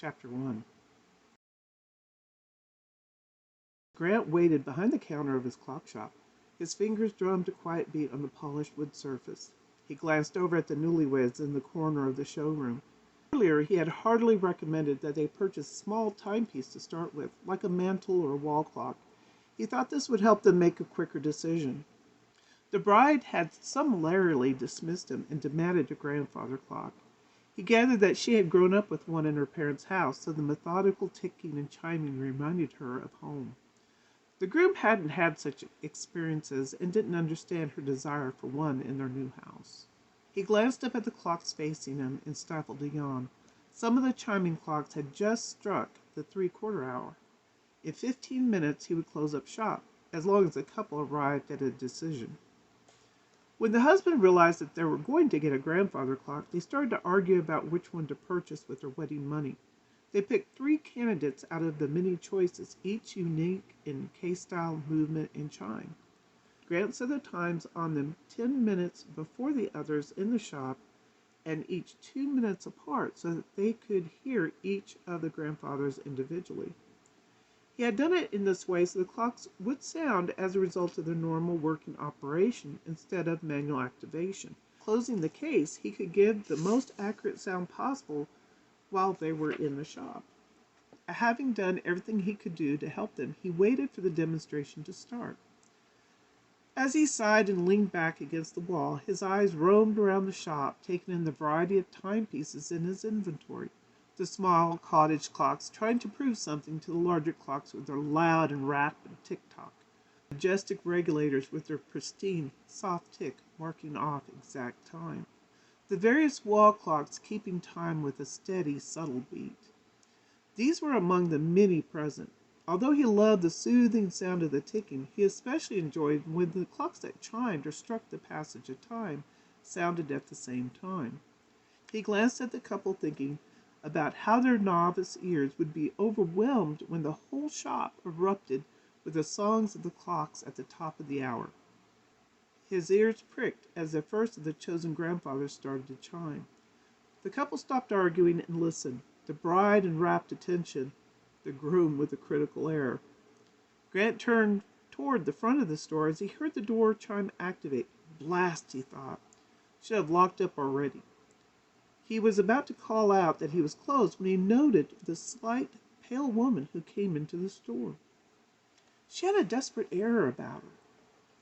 Chapter 1. Grant waited behind the counter of his clock shop. His fingers drummed a quiet beat on the polished wood surface. He glanced over at the newlyweds in the corner of the showroom. Earlier, he had heartily recommended that they purchase a small timepiece to start with, like a mantel or wall clock. He thought this would help them make a quicker decision. The bride had summarily dismissed him and demanded a grandfather clock. He gathered that she had grown up with one in her parents' house, so the methodical ticking and chiming reminded her of home. The groom hadn't had such experiences and didn't understand her desire for one in their new house. He glanced up at the clocks facing him and stifled a yawn. Some of the chiming clocks had just struck the 3/4 hour. In 15 minutes he would close up shop, as long as the couple arrived at a decision. When the husband realized that they were going to get a grandfather clock, they started to argue about which one to purchase with their wedding money. They picked 3 candidates out of the many choices, each unique in case style, movement, and chime. Grant set the times on them 10 minutes before the others in the shop and each 2 minutes apart so that they could hear each of the grandfathers individually. He had done it in this way so the clocks would sound as a result of their normal working operation instead of manual activation. Closing the case, he could give the most accurate sound possible while they were in the shop. Having done everything he could do to help them, he waited for the demonstration to start. As he sighed and leaned back against the wall, his eyes roamed around the shop, taking in the variety of timepieces in his inventory. The small cottage clocks trying to prove something to the larger clocks with their loud and rapid tick-tock. Majestic regulators with their pristine, soft tick marking off exact time. The various wall clocks keeping time with a steady, subtle beat. These were among the many present. Although he loved the soothing sound of the ticking, he especially enjoyed when the clocks that chimed or struck the passage of time sounded at the same time. He glanced at the couple, thinking about how their novice ears would be overwhelmed when the whole shop erupted with the songs of the clocks at the top of the hour. His ears pricked as the first of the chosen grandfathers started to chime. The couple stopped arguing and listened, the bride in rapt attention, the groom with a critical air. Grant turned toward the front of the store as he heard the door chime activate. Blast, he thought. Should have locked up already. He was about to call out that he was closed when he noted the slight, pale woman who came into the store. She had a desperate air about her.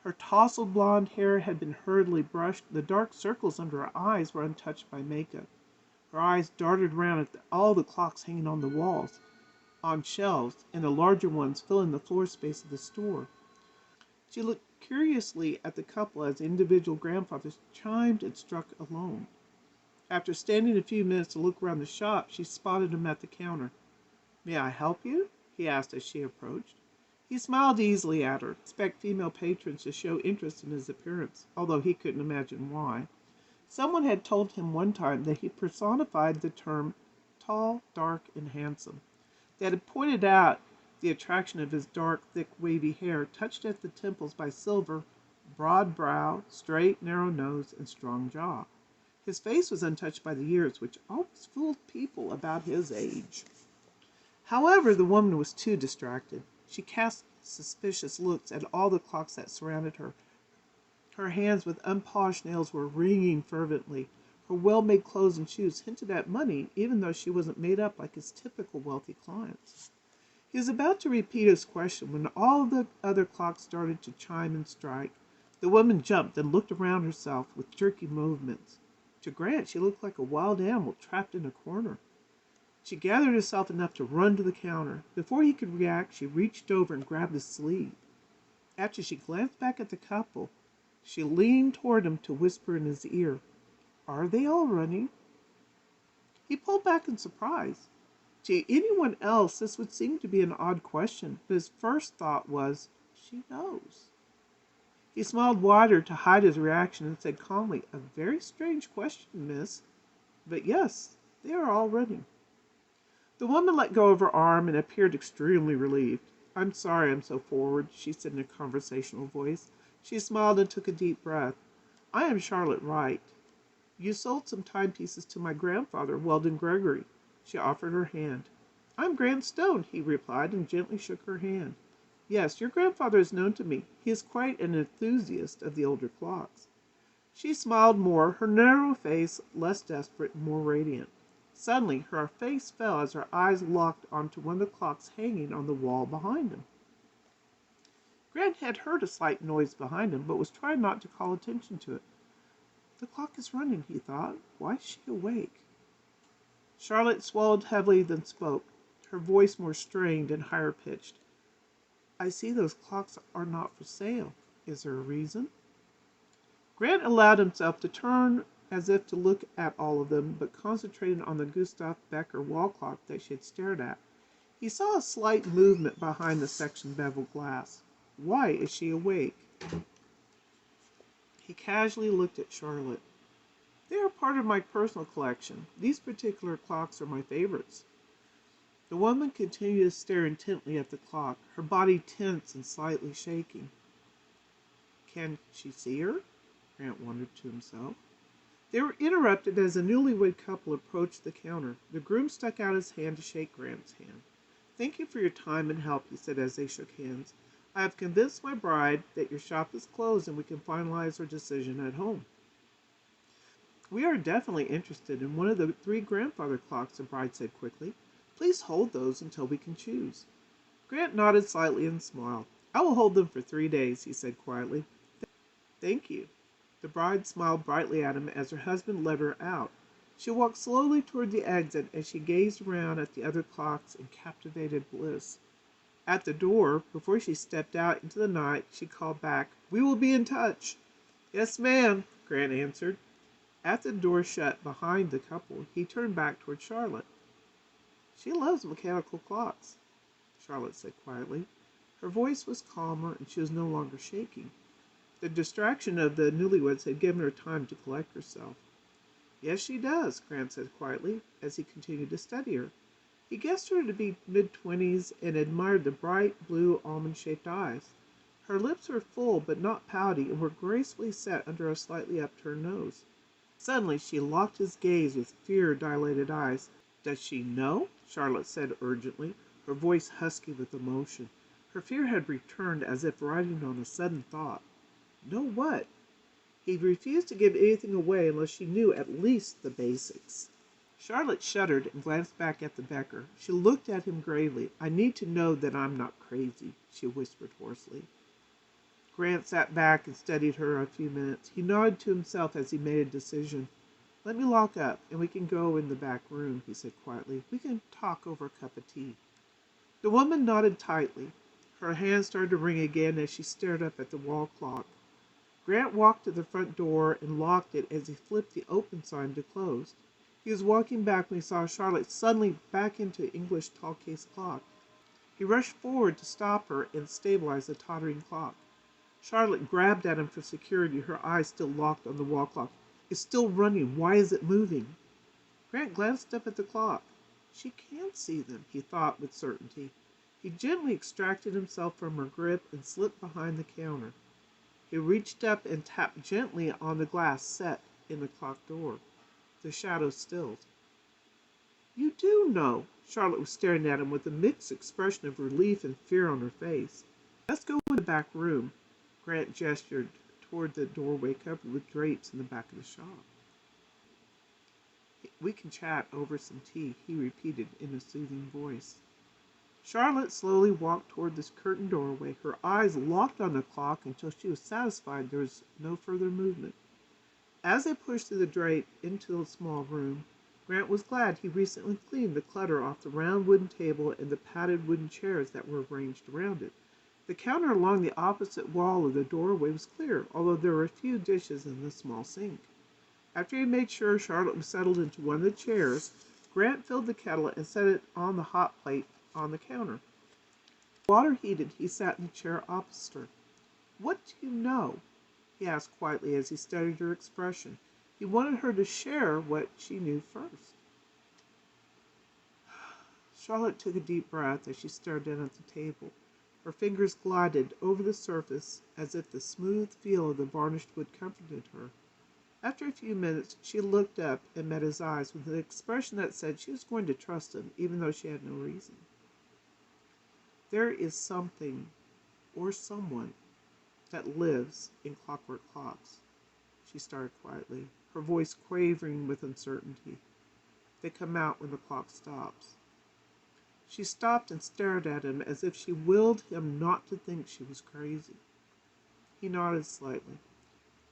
Her tousled blonde hair had been hurriedly brushed. The dark circles under her eyes were untouched by makeup. Her eyes darted around at all the clocks hanging on the walls, on shelves, and the larger ones filling the floor space of the store. She looked curiously at the couple as the individual grandfathers chimed and struck alone. After standing a few minutes to look around the shop, she spotted him at the counter. "May I help you?" he asked as she approached. He smiled easily at her, expect female patrons to show interest in his appearance, although he couldn't imagine why. Someone had told him one time that he personified the term tall, dark, and handsome. They had pointed out the attraction of his dark, thick, wavy hair, touched at the temples by silver, broad brow, straight, narrow nose, and strong jaw. His face was untouched by the years, which always fooled people about his age. However, the woman was too distracted. She cast suspicious looks at all the clocks that surrounded her. Her hands with unpolished nails were ringing fervently. Her well-made clothes and shoes hinted at money, even though she wasn't made up like his typical wealthy clients. He was about to repeat his question when all the other clocks started to chime and strike. The woman jumped and looked around herself with jerky movements. To Grant, she looked like a wild animal trapped in a corner. She gathered herself enough to run to the counter. Before he could react, she reached over and grabbed his sleeve. After she glanced back at the couple, she leaned toward him to whisper in his ear, "Are they all running?" He pulled back in surprise. To anyone else, this would seem to be an odd question, but his first thought was, "She knows." He smiled wider to hide his reaction and said calmly, "A very strange question, miss. But yes, they are all running." The woman let go of her arm and appeared extremely relieved. "I'm sorry I'm so forward," she said in a conversational voice. She smiled and took a deep breath. "I am Charlotte Wright. You sold some timepieces to my grandfather, Weldon Gregory. She offered her hand. "I'm Grant Stone," he replied, and gently shook her hand. "Yes, your grandfather is known to me. He is quite an enthusiast of the older clocks." She smiled more, her narrow face less desperate and more radiant. Suddenly her face fell as her eyes locked onto one of the clocks hanging on the wall behind him. Grant had heard a slight noise behind him, but was trying not to call attention to it. "The clock is running," he thought. "Why is she awake?" Charlotte swallowed heavily, then spoke, her voice more strained and higher pitched. "I see those clocks are not for sale. Is there a reason?" Grant allowed himself to turn as if to look at all of them, but concentrated on the Gustav Becker wall clock that she had stared at. He saw a slight movement behind the section beveled glass. "Why is she awake?" He casually looked at Charlotte. "They are part of my personal collection. These particular clocks are my favorites." The woman continued to stare intently at the clock, her body tense and slightly shaking. "Can she see her?" Grant wondered to himself. They were interrupted as a newlywed couple approached the counter. The groom stuck out his hand to shake Grant's hand. "Thank you for your time and help," he said as they shook hands. "I have convinced my bride that your shop is closed and we can finalize our decision at home." "We are definitely interested in one of the 3 grandfather clocks," the bride said quickly. "Please hold those until we can choose." Grant nodded slightly and smiled. "I will hold them for 3 days," he said quietly. "Thank you." The bride smiled brightly at him as her husband led her out. She walked slowly toward the exit as she gazed around at the other clocks in captivated bliss. At the door, before she stepped out into the night, she called back, "We will be in touch." "Yes, ma'am," Grant answered. After the door shut behind the couple, he turned back toward Charlotte. "She loves mechanical clocks," Charlotte said quietly. Her voice was calmer and she was no longer shaking. The distraction of the newlyweds had given her time to collect herself. "Yes, she does," Grant said quietly, as he continued to study her. He guessed her to be mid-20s and admired the bright blue almond-shaped eyes. Her lips were full but not pouty and were gracefully set under a slightly upturned nose. Suddenly she locked his gaze with fear-dilated eyes. "Does she know?" Charlotte said urgently, her voice husky with emotion. Her fear had returned as if riding on a sudden thought. "Know what?" He refused to give anything away unless she knew at least the basics. Charlotte shuddered and glanced back at the Becker. She looked at him gravely. "I need to know that I'm not crazy," she whispered hoarsely. Grant sat back and studied her a few minutes. He nodded to himself as he made a decision. "Let me lock up, and we can go in the back room," he said quietly. "We can talk over a cup of tea." The woman nodded tightly. Her hand started to ring again as she stared up at the wall clock. Grant walked to the front door and locked it as he flipped the open sign to close. He was walking back when he saw Charlotte suddenly back into English tall case clock. He rushed forward to stop her and stabilize the tottering clock. Charlotte grabbed at him for security, her eyes still locked on the wall clock. "It's still running. Why is it moving?" Grant glanced up at the clock. She can't see them, he thought with certainty. He gently extracted himself from her grip and slipped behind the counter. He reached up and tapped gently on the glass set in the clock door. The shadow stilled. "You do know!" Charlotte was staring at him with a mixed expression of relief and fear on her face. "Let's go in the back room." Grant gestured toward the doorway covered with drapes in the back of the shop. "We can chat over some tea," he repeated in a soothing voice. Charlotte slowly walked toward this curtained doorway, her eyes locked on the clock until she was satisfied there was no further movement. As they pushed through the drape into the small room, Grant was glad he recently cleaned the clutter off the round wooden table and the padded wooden chairs that were arranged around it. The counter along the opposite wall of the doorway was clear, although there were a few dishes in the small sink. After he made sure Charlotte was settled into one of the chairs, Grant filled the kettle and set it on the hot plate on the counter. Water heated, he sat in the chair opposite her. "What do you know?" he asked quietly as he studied her expression. He wanted her to share what she knew first. Charlotte took a deep breath as she stared down at the table. Her fingers glided over the surface as if the smooth feel of the varnished wood comforted her. After a few minutes, she looked up and met his eyes with an expression that said she was going to trust him, even though she had no reason. There is something, or someone, that lives in clockwork clocks, she started quietly, her voice quavering with uncertainty. They come out when the clock stops. She stopped and stared at him as if she willed him not to think she was crazy. He nodded slightly,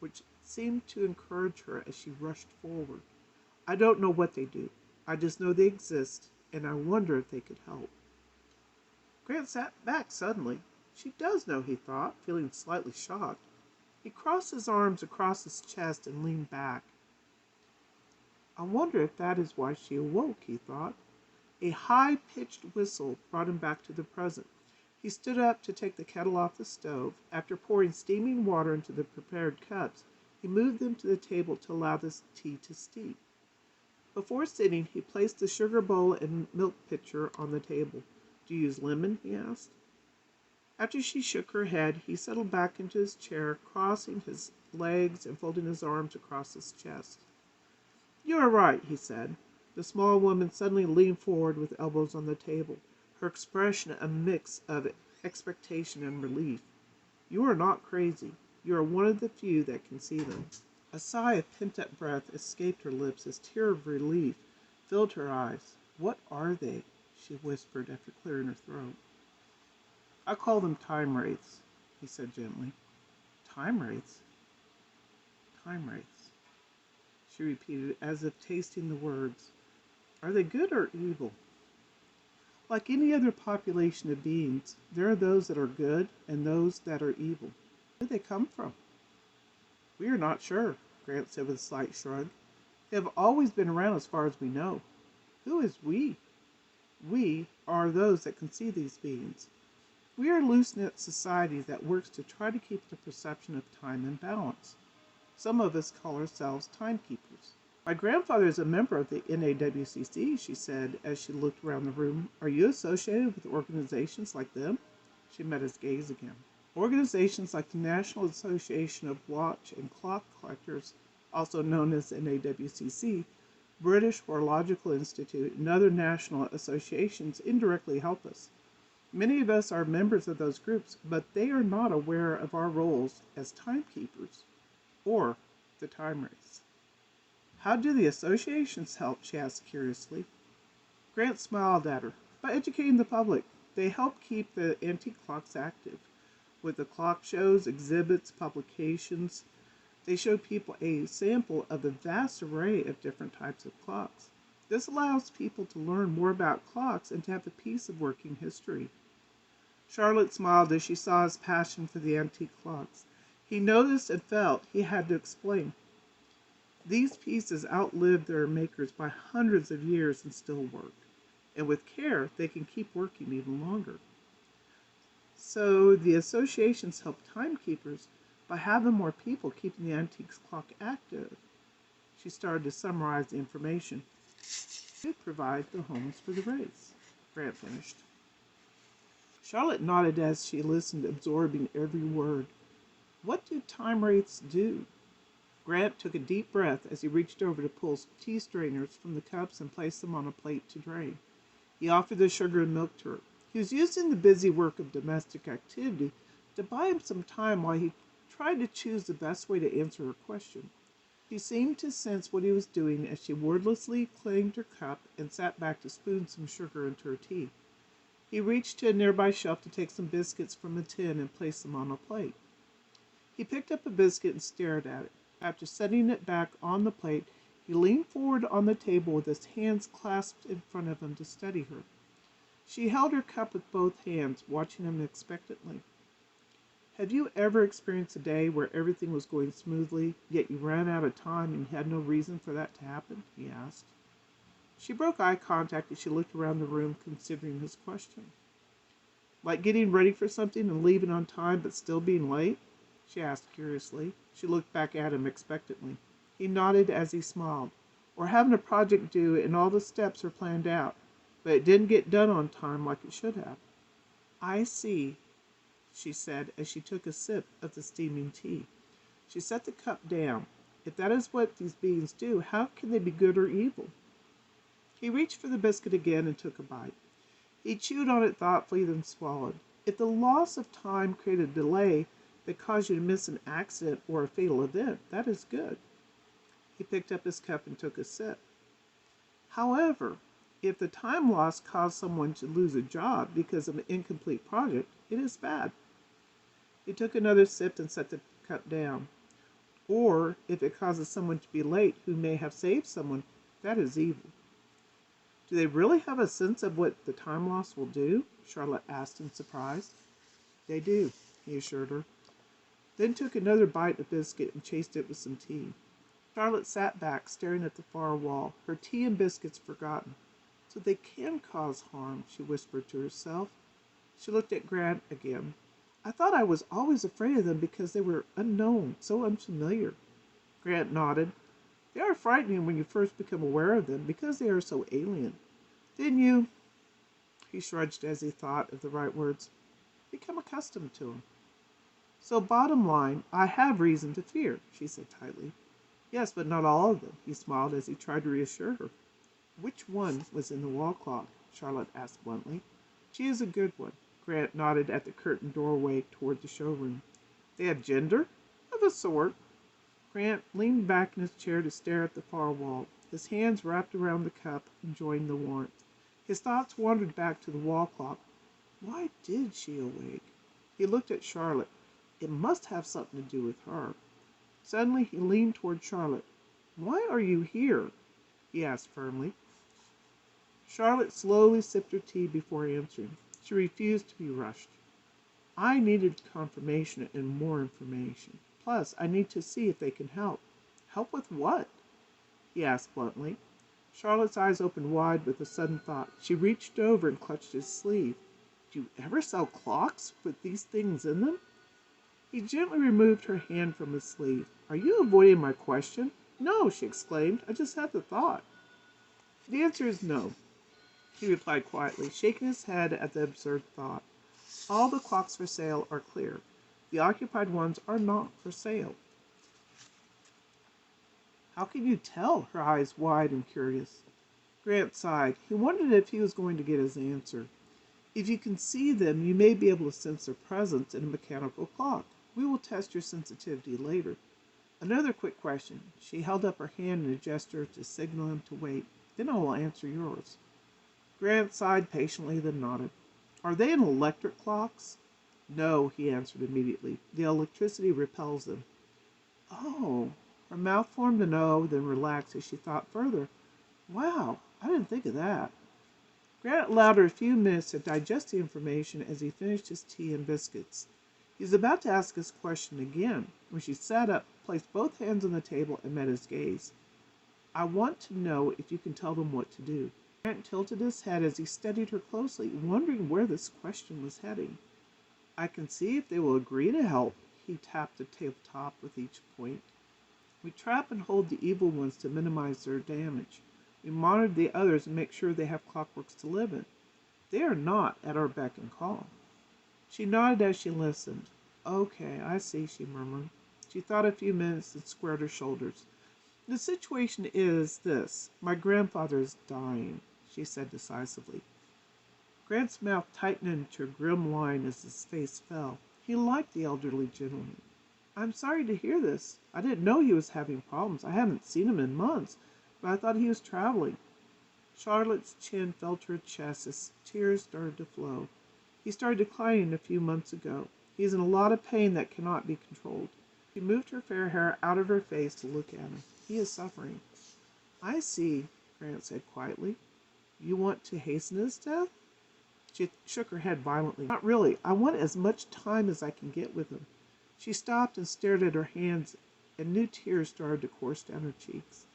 which seemed to encourage her as she rushed forward. I don't know what they do. I just know they exist, and I wonder if they could help. Grant sat back suddenly. She does know, he thought, feeling slightly shocked. He crossed his arms across his chest and leaned back. I wonder if that is why she awoke, he thought. A high-pitched whistle brought him back to the present. He stood up to take the kettle off the stove. After pouring steaming water into the prepared cups, he moved them to the table to allow the tea to steep. Before sitting, he placed the sugar bowl and milk pitcher on the table. Do you use lemon? He asked. After she shook her head, he settled back into his chair, crossing his legs and folding his arms across his chest. You are right, he said. The small woman suddenly leaned forward with elbows on the table, her expression a mix of expectation and relief. You are not crazy. You are one of the few that can see them. A sigh of pent-up breath escaped her lips as tear of relief filled her eyes. What are they? She whispered after clearing her throat. I call them time wraiths, he said gently. Time wraiths? Time wraiths, she repeated as if tasting the words. Are they good or evil? Like any other population of beings, there are those that are good and those that are evil. Where do they come from? We are not sure, Grant said with a slight shrug. They have always been around as far as we know. Who is we? We are those that can see these beings. We are a loose-knit society that works to try to keep the perception of time in balance. Some of us call ourselves timekeepers. My grandfather is a member of the NAWCC, she said as she looked around the room. Are you associated with organizations like them? She met his gaze again. Organizations like the National Association of Watch and Clock Collectors, also known as NAWCC, British Horological Institute, and other national associations indirectly help us. Many of us are members of those groups, but they are not aware of our roles as timekeepers or the time race. How do the associations help? She asked curiously. Grant smiled at her. By educating the public. They help keep the antique clocks active. With the clock shows, exhibits, publications, they show people a sample of the vast array of different types of clocks. This allows people to learn more about clocks and to have a piece of working history. Charlotte smiled as she saw his passion for the antique clocks. He noticed and felt he had to explain. These pieces outlive their makers by hundreds of years and still work. And with care, they can keep working even longer. So the associations help timekeepers by having more people keeping the antiques clock active. She started to summarize the information. They provide the homes for the Wraiths, Grant finished. Charlotte nodded as she listened, absorbing every word. What do time wraiths do? Grant took a deep breath as he reached over to pull tea strainers from the cups and place them on a plate to drain. He offered the sugar and milk to her. He was using the busy work of domestic activity to buy him some time while he tried to choose the best way to answer her question. She seemed to sense what he was doing as she wordlessly claimed her cup and sat back to spoon some sugar into her tea. He reached to a nearby shelf to take some biscuits from a tin and place them on a plate. He picked up a biscuit and stared at it. After setting it back on the plate, he leaned forward on the table with his hands clasped in front of him to steady her. She held her cup with both hands, watching him expectantly. Have you ever experienced a day where everything was going smoothly, yet you ran out of time and had no reason for that to happen? He asked. She broke eye contact as she looked around the room, considering his question. Like getting ready for something and leaving on time but still being late? She asked curiously. She looked back at him expectantly. He nodded as he smiled. Or having a project due and all the steps are planned out, but it didn't get done on time like it should have. I see, she said as she took a sip of the steaming tea. She set the cup down. If that is what these beings do, how can they be good or evil? He reached for the biscuit again and took a bite. He chewed on it thoughtfully, then swallowed. If the loss of time created a delay that caused you to miss an accident or a fatal event, that is good. He picked up his cup and took a sip. However, if the time loss caused someone to lose a job because of an incomplete project, it is bad. He took another sip and set the cup down. Or if it causes someone to be late who may have saved someone, that is evil. Do they really have a sense of what the time loss will do? Charlotte asked in surprise. They do, he assured her, then took another bite of biscuit and chased it with some tea. Charlotte sat back, staring at the far wall, her tea and biscuits forgotten. So they can cause harm, she whispered to herself. She looked at Grant again. I thought I was always afraid of them because they were unknown, so unfamiliar. Grant nodded. They are frightening when you first become aware of them because they are so alien. Then you, he shrugged as he thought of the right words, become accustomed to them. So bottom line, I have reason to fear, she said tightly. Yes, but not all of them, he smiled as he tried to reassure her. Which one was in the wall clock? Charlotte asked bluntly. She is a good one. Grant nodded at the curtained doorway toward the showroom. They have gender? Of a sort. Grant leaned back in his chair to stare at the far wall, his hands wrapped around the cup, enjoying the warmth. His thoughts wandered back to the wall clock. Why did she awake? He looked at Charlotte. It must have something to do with her. Suddenly he leaned toward Charlotte. Why are you here? He asked firmly. Charlotte slowly sipped her tea before answering. She refused to be rushed. I needed confirmation and more information. Plus, I need to see if they can help. Help with what? He asked bluntly. Charlotte's eyes opened wide with a sudden thought. She reached over and clutched his sleeve. Do you ever sell clocks with these things in them? He gently removed her hand from his sleeve. Are you avoiding my question? No, she exclaimed. I just had the thought. The answer is no, he replied quietly, shaking his head at the absurd thought. All the clocks for sale are clear. The occupied ones are not for sale. How can you tell? Her eyes wide and curious. Grant sighed. He wondered if he was going to get his answer. If you can see them, you may be able to sense their presence in a mechanical clock. We will test your sensitivity later. Another quick question. She held up her hand in a gesture to signal him to wait. Then I will answer yours. Grant sighed patiently, then nodded. Are they in electric clocks? No, he answered immediately. The electricity repels them. Oh. Her mouth formed an O, then relaxed as she thought further. Wow, I didn't think of that. Grant allowed her a few minutes to digest the information as he finished his tea and biscuits. He was about to ask his question again when she sat up, placed both hands on the table, and met his gaze. I want to know if you can tell them what to do. Grant tilted his head as he studied her closely, wondering where this question was heading. I can see if they will agree to help. He tapped the tabletop with each point. We trap and hold the evil ones to minimize their damage. We monitor the others and make sure they have clockworks to live in. They are not at our beck and call. She nodded as she listened. Okay, I see, she murmured. She thought a few minutes and squared her shoulders. The situation is this. My grandfather is dying, she said decisively. Grant's mouth tightened into a grim line as his face fell. He liked the elderly gentleman. I'm sorry to hear this. I didn't know he was having problems. I haven't seen him in months, but I thought he was traveling. Charlotte's chin fell to her chest as tears started to flow. He started declining a few months ago. He is in a lot of pain that cannot be controlled. She moved her fair hair out of her face to look at him. He is suffering. I see, Grant said quietly. You want to hasten his death? She shook her head violently. Not really. I want as much time as I can get with him. She stopped and stared at her hands, and new tears started to course down her cheeks.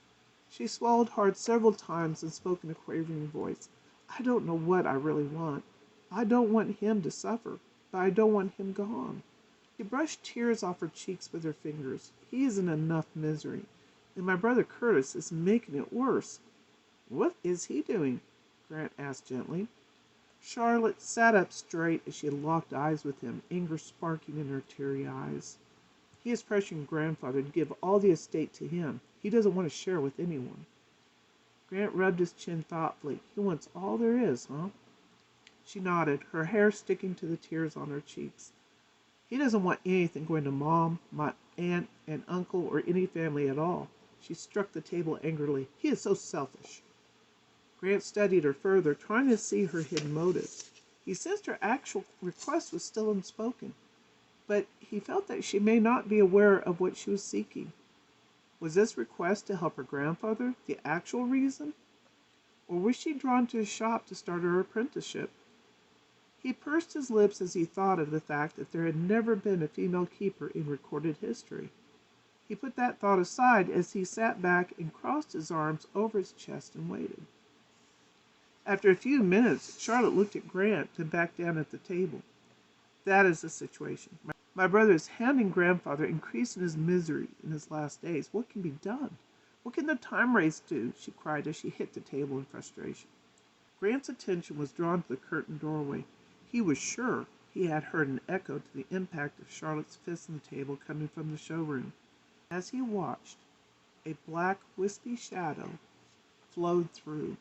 She swallowed hard several times and spoke in a quavering voice. I don't know what I really want. I don't want him to suffer, but I don't want him gone. She brushed tears off her cheeks with her fingers. He is in enough misery, and my brother Curtis is making it worse. What is he doing? Grant asked gently. Charlotte sat up straight as she locked eyes with him, anger sparking in her teary eyes. He is pressuring Grandfather to give all the estate to him. He doesn't want to share with anyone. Grant rubbed his chin thoughtfully. He wants all there is, huh? She nodded, her hair sticking to the tears on her cheeks. He doesn't want anything going to Mom, my aunt, and uncle, or any family at all. She struck the table angrily. He is so selfish. Grant studied her further, trying to see her hidden motives. He sensed her actual request was still unspoken, but he felt that she may not be aware of what she was seeking. Was this request to help her grandfather the actual reason? Or was she drawn to his shop to start her apprenticeship? He pursed his lips as he thought of the fact that there had never been a female keeper in recorded history. He put that thought aside as he sat back and crossed his arms over his chest and waited. After a few minutes, Charlotte looked at Grant and back down at the table. That is the situation. My brother is hounding Grandfather, increasing his misery in his last days. What can be done? What can the time race do? She cried as she hit the table in frustration. Grant's attention was drawn to the curtained doorway. He was sure he had heard an echo to the impact of Charlotte's fist on the table coming from the showroom. As he watched, a black, wispy shadow flowed through.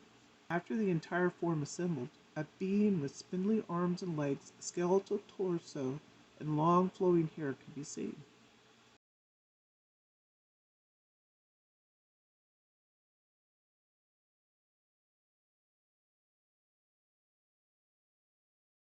After the entire form assembled, a being with spindly arms and legs, skeletal torso, and long flowing hair could be seen.